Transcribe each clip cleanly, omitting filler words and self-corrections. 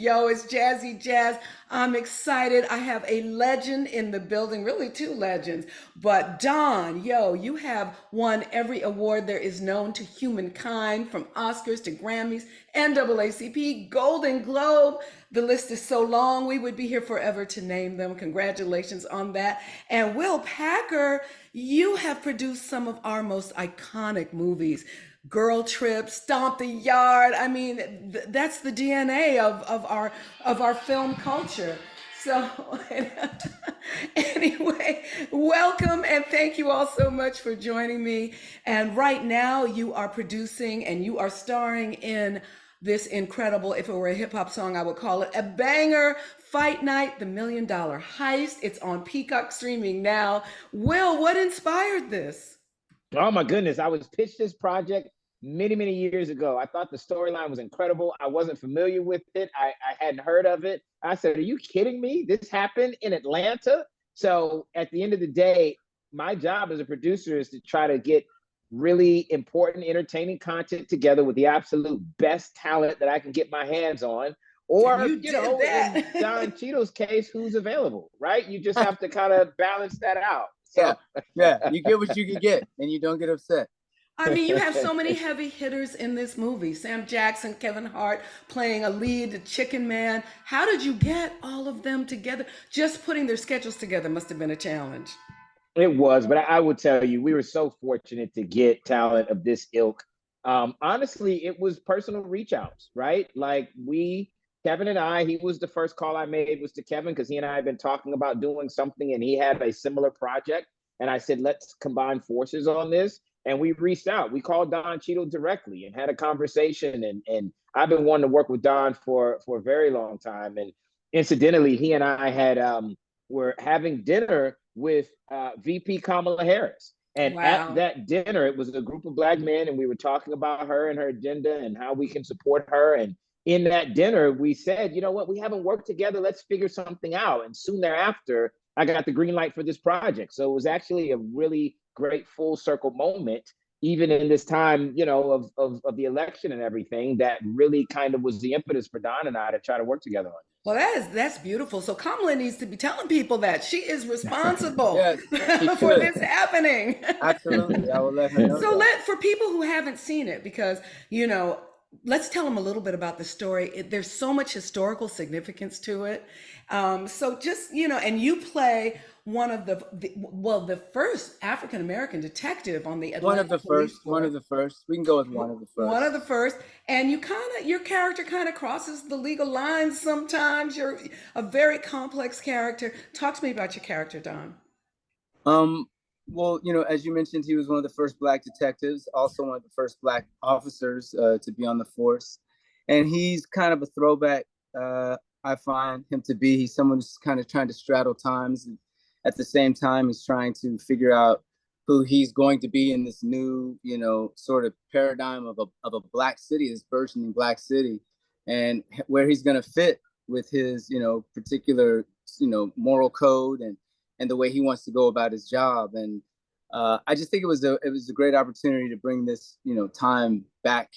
Yo, it's Jazzy Jazz. I'm excited. I have a legend in the building, really two legends. But Don, yo, you have won every award there is known to humankind, from Oscars to Grammys, NAACP, Golden Globe. The list is so long, we would be here forever to name them. Congratulations on that. And Will Packer, you have produced some of our most iconic movies. Girl Trip, Stomp the Yard. I mean, that's the DNA of our film culture. So anyway, welcome and thank you all so much for joining me. And right now you are producing and you are starring in this incredible, if it were a hip hop song, I would call it a banger, Fight Night, the $1 Million Heist. It's on Peacock streaming now. Will, what inspired this? Oh my goodness, I was pitched this project many, many years ago. I thought the storyline was incredible. I wasn't familiar with it. I hadn't heard of it. I said, are you kidding me? This happened in Atlanta? So at the end of the day, my job as a producer is to try to get really important, entertaining content together with the absolute best talent that I can get my hands on. Or, You did in that. Don Cheadle's case, who's available, right? You just have to kind of balance that out. Yeah, So yeah. You get what you can get, and you don't get upset. I mean, you have so many heavy hitters in this movie. Sam Jackson, Kevin Hart playing a lead, the Chicken Man. How did you get all of them together? Just putting their schedules together must have been a challenge. It was, but I would tell you, we were so fortunate to get talent of this ilk. Honestly, it was personal reach outs, right? Like Kevin and I, he was the first call I made was to Kevin because he and I had been talking about doing something and he had a similar project. And I said, let's combine forces on this. And we reached out. We called Don Cheadle directly and had a conversation. And I've been wanting to work with Don for a very long time. And incidentally, he and I had were having dinner with VP Kamala Harris. And at Wow. that dinner, it was a group of Black men, and we were talking about her and her agenda and how we can support her. And in that dinner, we said, you know what, we haven't worked together. Let's figure something out. And soon thereafter, I got the green light for this project. So it was actually a really great full circle moment, even in this time, of the election and everything, that really kind of was the impetus for Don and I to try to work together on Well, that's beautiful. So Kamala needs to be telling people that she is responsible Yes, she for should. this happening. Absolutely, I will let her know So that. for people who haven't seen it, because let's tell them a little bit about the story. There's so much historical significance to it. So just and you play one of the first African American detective on the One of Atlanta the Police first. One Force. of the first. We can go with one of the first. One of the first, and your character kind of crosses the legal lines sometimes. You're a very complex character. Talk to me about your character, Don. Um, well, as you mentioned, he was one of the first Black detectives, also one of the first Black officers to be on the force, and he's kind of a throwback. I find him to be. He's someone who's kind of trying to straddle times, and at the same time, he's trying to figure out who he's going to be in this new, sort of paradigm of a Black city, this burgeoning Black city, and where he's going to fit with his, particular, moral code and the way he wants to go about his job. And I just think it was a great opportunity to bring this, time back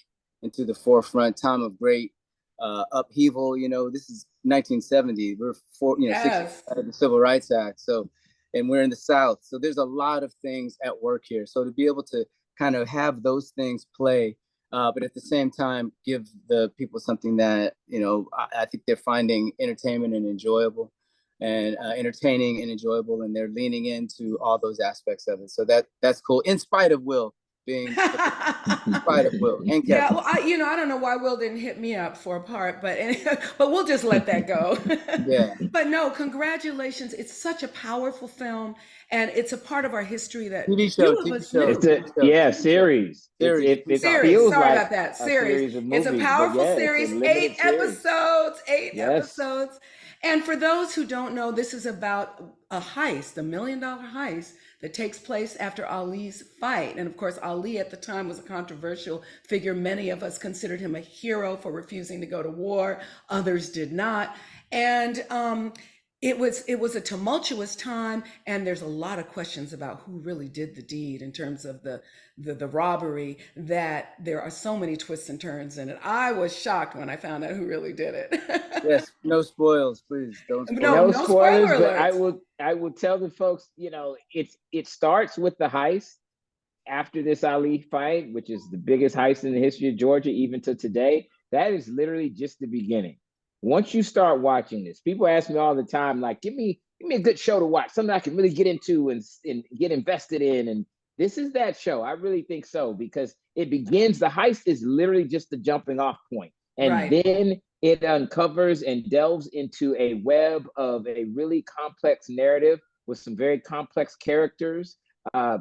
into the forefront, time of great upheaval. This is 1970. We're 6 Yes. years of the Civil Rights Act. So, and we're in the South. So there's a lot of things at work here. So to be able to kind of have those things play, but at the same time, give the people something that, I think they're finding entertainment and enjoyable and entertaining and enjoyable. And they're leaning into all those aspects of it. So that's cool. In spite of Will being, in spite of Will and Yeah, Kevin. well, I don't know why Will didn't hit me up for a part, but but we'll just let that go. Yeah. But no, congratulations! It's such a powerful film, and it's a part of our history that TV show, few of TV us show, knew. it's a TV show, TV show. series. Series. It Series. feels Sorry like about that. a Series. series of It's a movies, but powerful yeah, it's a series. limited Eight series. episodes. Eight Yes. episodes. And for those who don't know, this is about a heist, a $1 Million heist that takes place after Ali's fight. And of course, Ali at the time was a controversial figure. Many of us considered him a hero for refusing to go to war. Others did not. And It was a tumultuous time, and there's a lot of questions about who really did the deed in terms of the robbery, that there are so many twists and turns in it. I was shocked when I found out who really did it. Yes, no spoils, please. Don't No, spoil. No no spoiler spoilers, but I alerts. will I will tell the folks, it starts with the heist after this Ali fight, which is the biggest heist in the history of Georgia, even to today. That is literally just the beginning. Once you start watching this, people ask me all the time, like, give me a good show to watch, something I can really get into and get invested in. And this is that show. I really think so, because it begins, the heist is literally just the jumping off point. And Right. then it uncovers and delves into a web of a really complex narrative with some very complex characters,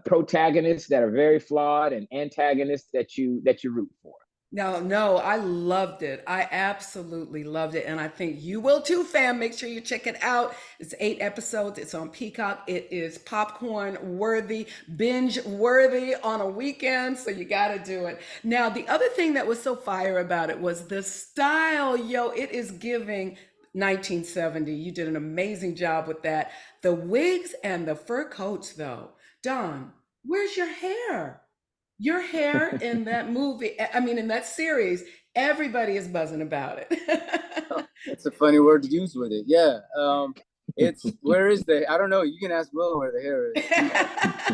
protagonists that are very flawed, and antagonists that you root for. No, no, I loved it. I absolutely loved it. And I think you will too, fam. Make sure you check it out. It's 8 episodes. It's on Peacock. It is popcorn worthy, binge worthy on a weekend. So you got to do it. Now, the other thing that was so fire about it was the style. Yo, it is giving 1970. You did an amazing job with that. The wigs and the fur coats, though. Don, where's your hair? Your hair in that movie, I mean, in that series, everybody is buzzing about it. That's a funny word to use with it. Yeah. It's where is the? I don't know. You can ask Will where the hair is.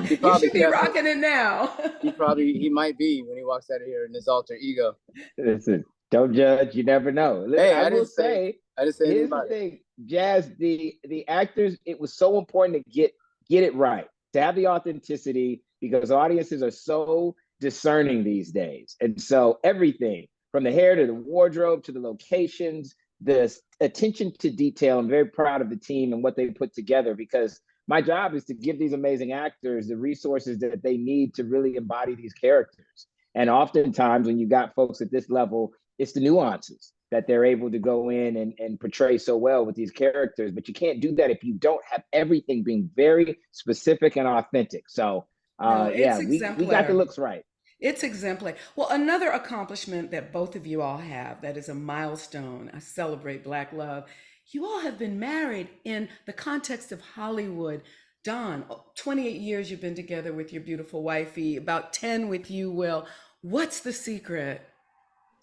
He You probably should be kept it. rocking it now. He might be when he walks out of here in his alter ego. Listen, don't judge. You never know. Listen, Hey, I will say, I didn't say anything here's the about it. thing, Jazz. The actors. It was so important to get it right, to have the authenticity, because audiences are so discerning these days, and so everything from the hair to the wardrobe to the locations, the attention to detail. I'm very proud of the team and what they put together, because my job is to give these amazing actors the resources that they need to really embody these characters. And oftentimes, when you got folks at this level, it's the nuances that they're able to go in and portray so well with these characters. But you can't do that if you don't have everything being very specific and authentic. So, No, it's yeah, we got the exemplary. looks right. It's exemplary. Well, another accomplishment that both of you all have that is a milestone. I celebrate Black love. You all have been married in the context of Hollywood. Don, 28 years you've been together with your beautiful wifey, about 10 with you, Will. What's the secret?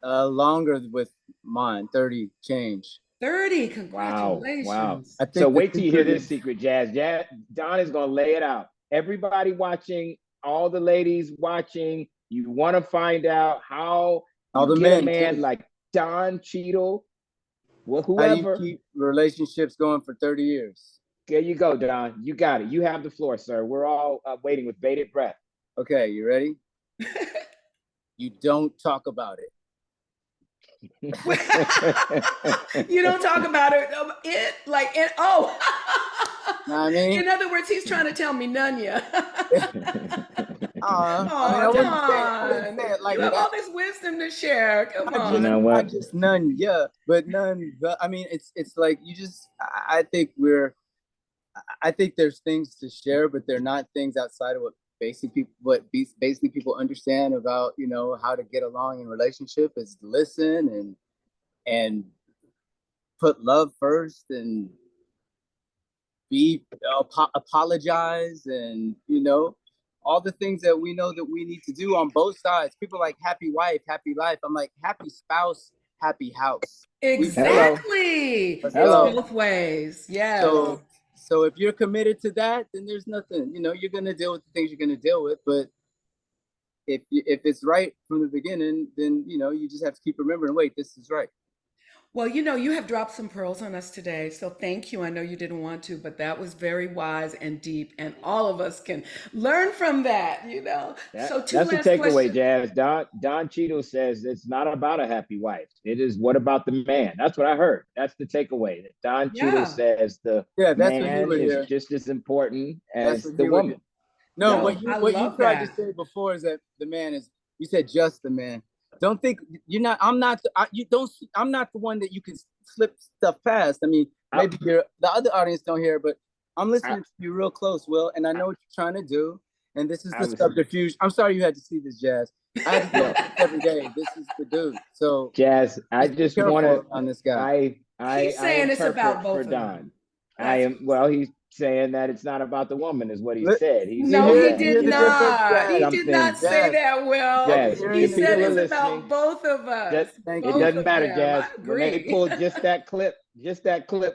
Longer with mine, 30 change. 30. Wow, wow. Congratulations. I So think the wait till you hear secret this is secret, Jazz. Don is gonna lay it out. Everybody watching, all the ladies watching, you want to find out how all you the get a men man too. like Don Cheadle, well, How do you whoever. keep relationships going for 30 years? There you go, Don. You got it. You have the floor, sir. We're all waiting with bated breath. Okay, you ready? You don't talk about it. You don't talk about it. It like it. Oh, Know what I mean? in other words, he's trying to tell me none ya. I mean, Oh, I wouldn't say Don, it like you have that. all this wisdom to share. Come You know on. I what? just none, yeah, but none. But I mean, it's like you just. I think there's things to share, but they're not things outside of basically people understand about how to get along in relationship is to listen and put love first and be apologize and all the things that we know that we need to do on both sides. People like happy wife, happy life. I'm like happy spouse, happy house. We Hello. Exactly. let's It's go. Hello. both ways. Yes. So if you're committed to that, then there's nothing. You're gonna deal with the things you're gonna deal with. But if it's right from the beginning, then you just have to keep remembering. Wait, this is right. Well, you have dropped some pearls on us today. So thank you. I know you didn't want to, but that was very wise and deep. And all of us can learn from that. So, two That's the last takeaway, questions. Jazz. Don Cheadle says it's not about a happy wife. It is what about the man? That's what I heard. That's the takeaway. Don Cheadle Yeah. says the Yeah, that's what he man would is hear. just as important That's as what the he would hear. woman. No, So No, what you I what you love tried to that. say before is that the man is. You said just the man. Don't think you're not. I'm not. You don't. I'm not the one that you can slip stuff past. I mean, I, maybe the other audience don't hear, but I'm I, listening to you real close, Will, and I know what you're trying to do. And this is I the was subterfuge. I'm sorry you had to see this, Jazz. I have to deal no with this every day. This is the dude. So Jazz. I just be just want to. careful on this guy. I He's saying it's about interpret for both of them. Don. I That's am, well, he's saying that it's not about the woman, is what he Look, said. He's no, saying he that did you hear the it's difference, not. He Jazz? did not something. say Jazz, that, Will. I'm Jazz, He hearing if the said people are it's difference. about listening, both of us. just, Thank it you. Both doesn't of matter, them. I Jazz. When they agree. pull just that clip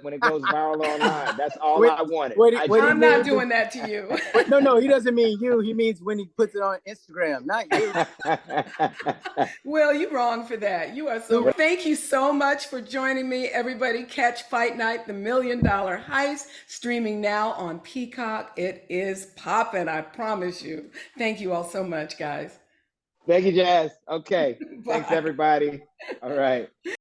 when it goes viral online, that's all What I wanted. what I what he just I'm not means doing is that to you. no, he doesn't mean you. He means when he puts it on Instagram, not you. Will, you wrong for that. You are so wrong. Thank you so much for joining me. Everybody catch Fight Night, the $1,000,000 Heist, streaming now on Peacock. It is popping, I promise you. Thank you all so much, guys. Thank you, Jazz. Okay. Thanks, Bye. everybody. All right.